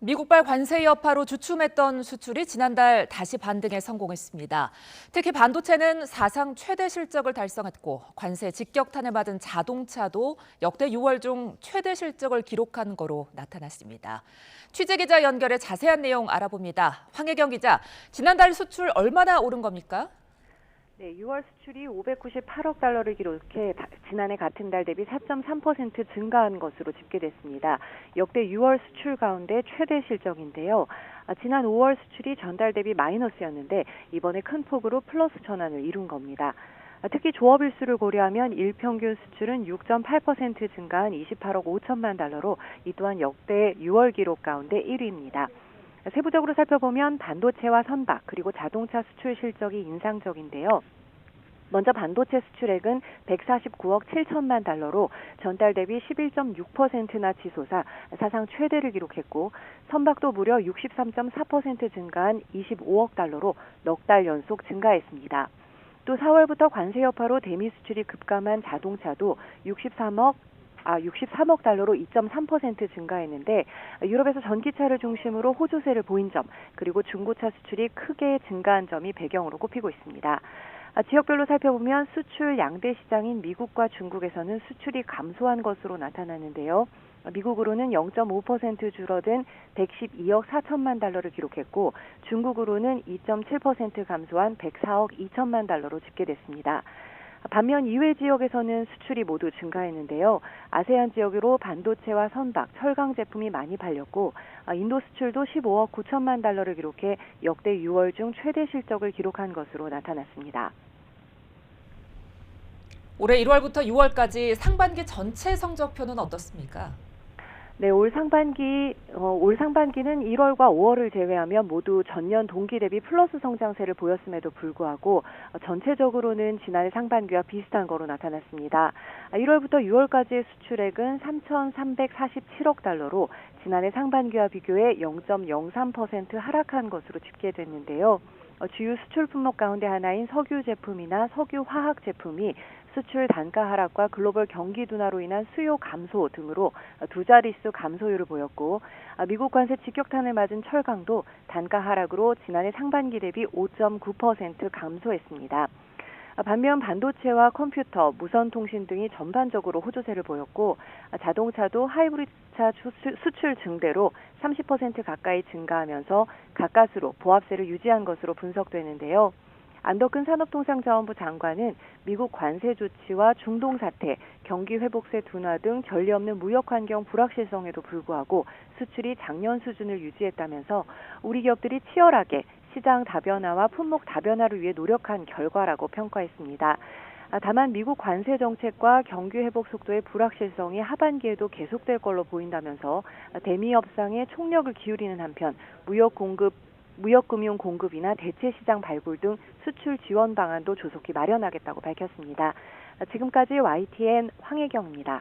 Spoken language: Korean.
미국발 관세 여파로 주춤했던 수출이 지난달 다시 반등에 성공했습니다. 특히 반도체는 사상 최대 실적을 달성했고 관세 직격탄을 맞은 자동차도 역대 6월 중 최대 실적을 기록한 거로 나타났습니다. 취재기자 연결해 자세한 내용 알아봅니다. 황혜경 기자, 지난달 수출 얼마나 오른 겁니까? 네, 6월 수출이 598억 달러를 기록해 지난해 같은 달 대비 4.3% 증가한 것으로 집계됐습니다. 역대 6월 수출 가운데 최대 실적인데요. 지난 5월 수출이 전달 대비 마이너스였는데 이번에 큰 폭으로 플러스 전환을 이룬 겁니다. 특히 조업일수를 고려하면 일평균 수출은 6.8% 증가한 28억 5천만 달러로 이 또한 역대 6월 기록 가운데 1위입니다. 세부적으로 살펴보면 반도체와 선박 그리고 자동차 수출 실적이 인상적인데요. 먼저 반도체 수출액은 149억 7천만 달러로 전달 대비 11.6%나 치솟아 사상 최대를 기록했고 선박도 무려 63.4% 증가한 25억 달러로 넉 달 연속 증가했습니다. 또 4월부터 관세 여파로 대미 수출이 급감한 자동차도 63억 달러로 2.3% 증가했는데 유럽에서 전기차를 중심으로 호조세를 보인 점 그리고 중고차 수출이 크게 증가한 점이 배경으로 꼽히고 있습니다. 지역별로 살펴보면 수출 양대 시장인 미국과 중국에서는 수출이 감소한 것으로 나타나는데요. 미국으로는 0.5% 줄어든 112억 4천만 달러를 기록했고 중국으로는 2.7% 감소한 104억 2천만 달러로 집계됐습니다. 반면 이외 지역에서는 수출이 모두 증가했는데요. 아세안 지역으로 반도체와 선박, 철강 제품이 많이 팔렸고 인도 수출도 15억 9천만 달러를 기록해 역대 6월 중 최대 실적을 기록한 것으로 나타났습니다. 올해 1월부터 6월까지 상반기 전체 성적표는 어떻습니까? 네, 올 상반기는 1월과 5월을 제외하면 모두 전년 동기 대비 플러스 성장세를 보였음에도 불구하고 전체적으로는 지난해 상반기와 비슷한 거로 나타났습니다. 1월부터 6월까지의 수출액은 3,347억 달러로 지난해 상반기와 비교해 0.03% 하락한 것으로 집계됐는데요. 주요 수출 품목 가운데 하나인 석유 제품이나 석유 화학 제품이 수출 단가 하락과 글로벌 경기 둔화로 인한 수요 감소 등으로 두 자릿수 감소율을 보였고 미국 관세 직격탄을 맞은 철강도 단가 하락으로 지난해 상반기 대비 5.9% 감소했습니다. 반면 반도체와 컴퓨터, 무선통신 등이 전반적으로 호조세를 보였고 자동차도 하이브리드차 수출 증대로 30% 가까이 증가하면서 가까스로 보합세를 유지한 것으로 분석되는데요. 안덕근 산업통상자원부 장관은 미국 관세 조치와 중동 사태, 경기 회복세 둔화 등 전례 없는 무역 환경 불확실성에도 불구하고 수출이 작년 수준을 유지했다면서 우리 기업들이 치열하게 시장 다변화와 품목 다변화를 위해 노력한 결과라고 평가했습니다. 다만 미국 관세 정책과 경기 회복 속도의 불확실성이 하반기에도 계속될 걸로 보인다면서 대미 협상에 총력을 기울이는 한편 무역금융 공급이나 대체 시장 발굴 등 수출 지원 방안도 조속히 마련하겠다고 밝혔습니다. 지금까지 YTN 황혜경입니다.